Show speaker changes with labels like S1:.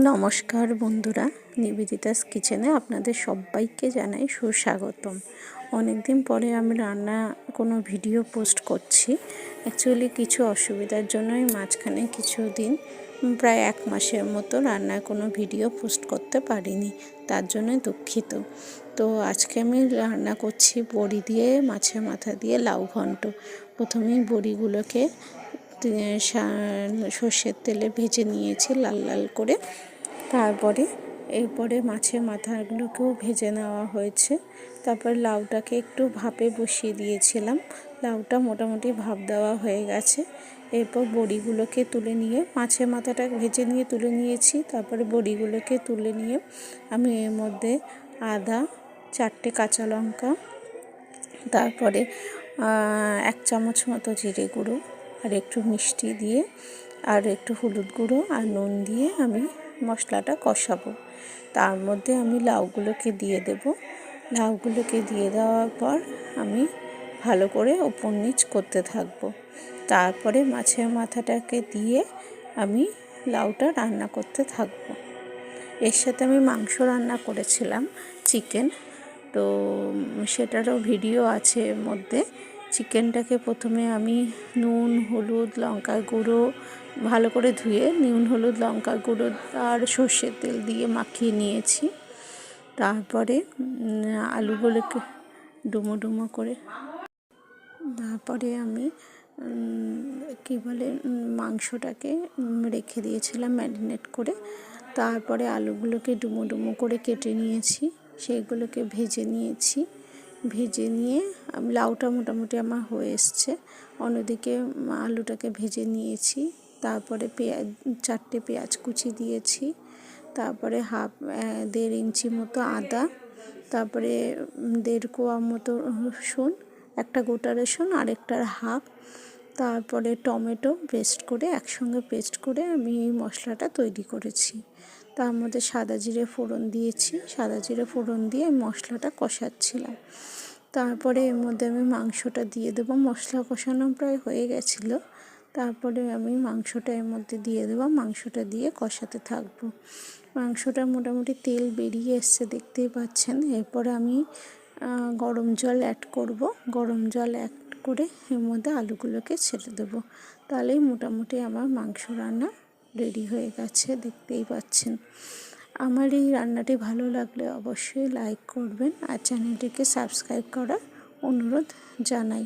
S1: নমস্কার বন্ধুরা, নিবেদিতাস কিচেনে আপনাদের সবাইকে জানাই সুস্বাগতম। অনেক দিন পরে আমি কোনো ভিডিও পোস্ট করছি। অ্যাকচুয়ালি কিছু অসুবিধার জন্যই মাঝখানে কিছুদিন প্রায় 1 মাসের মতো রান্নার কোনো ভিডিও পোস্ট করতে পারিনি, তার জন্যই দুঃখিত। তো আজকে আমি রান্না করছি বড়ি দিয়ে মাছের মাথা দিয়ে লাউ ঘন্ট। প্রথমেই বড়িগুলোকে সর্ষের তেলে ভেজে নিয়েছি লাল লাল করে। এরপরে মাছের মাথাগুলোকেও ভেজে নেওয়া হয়েছে। তারপর লাউটাকে একটু ভাপে বসিয়ে দিয়েছিলাম। লাউটা মোটামুটি ভাপ দেওয়া হয়ে গেছে। এরপর বড়িগুলোকে তুলে নিয়ে মাছের মাথাটা ভেজে নিয়ে তুলে নিয়েছি। তারপরে বড়িগুলোকে তুলে নিয়ে আমি এর মধ্যে আদা, 4টে কাঁচা লঙ্কা, তারপরে 1 চামচ মতো জিরে গুঁড়ো আর একটু মিষ্টি দিয়ে আর একটু হলুদ গুঁড়ো আর নুন দিয়ে আমি মশলাটা কষাবো। তার মধ্যে আমি লাউগুলোকে দিয়ে দেব। লাউগুলোকে দিয়ে দেওয়ার পর আমি ভালো করে ওপর নিচ করতে থাকবো। তারপরে মাছের মাথাটাকে দিয়ে আমি লাউটা রান্না করতে থাকবো। এর সাথে আমি মাংস রান্না করেছিলাম, চিকেন। তো সেটারও ভিডিও আছে এর মধ্যে। চিকেনটাকে প্রথমে আমি নুন, হলুদ, লঙ্কার গুঁড়ো ভালো করে ধুয়ে নুন, হলুদ, লঙ্কার গুঁড়ো আর সর্ষের তেল দিয়ে মাখিয়ে নিয়েছি। তারপরে আলুগুলোকে ডুমো ডুমো করে তারপরে আমি মাংসটাকে রেখে দিয়েছিলাম ম্যারিনেট করে। তারপরে আলুগুলোকে ডুমো ডুমো করে কেটে নিয়েছি, সেইগুলোকে ভেজে নিয়েছি। ভেজে নিয়ে লাউটা মোটামুটি আমার হয়ে এসছে। অন্যদিকে আলুটাকে ভেজে নিয়েছি। তারপরে 4টে পেঁয়াজ কুচি দিয়েছি। তারপরে 1.5 ইঞ্চি মতো আদা, তারপরে 1.5 কোয়া মতো রসুন, একটা গোটা রসুন আর একটার হাফ, তারপরে টমেটো একসঙ্গে পেস্ট করে আমি এই মশলাটা তৈরি করেছি। তার মধ্যে সাদা জিরে ফোড়ন দিয়েছি। সাদা জিরে ফোড়ন দিয়ে মশলাটা কষাচ্ছিলাম। তারপরে এর মধ্যে আমি মাংসটা দিয়ে দেবো। মশলা কষানো প্রায় হয়ে গেছিলো। তারপরে আমি মাংসটা এর মধ্যে দিয়ে দেবো। মাংসটা দিয়ে কষাতে থাকবো। মাংসটা মোটামুটি তেল বেরিয়ে এসছে, দেখতেই পাচ্ছেন। এরপরে আমি গরম জল অ্যাড করব। গরম জল অ্যাড করে এর মধ্যে আলুগুলোকে ছেড়ে দেবো। তাহলেই মোটামুটি আমার মাংস রান্না রেডি হয়ে গেছে, দেখতেই পাচ্ছেন। আমার এই রান্নাটি ভালো লাগলে অবশ্যই লাইক করবেন আর চ্যানেলটিকে সাবস্ক্রাইব করার অনুরোধ জানাই।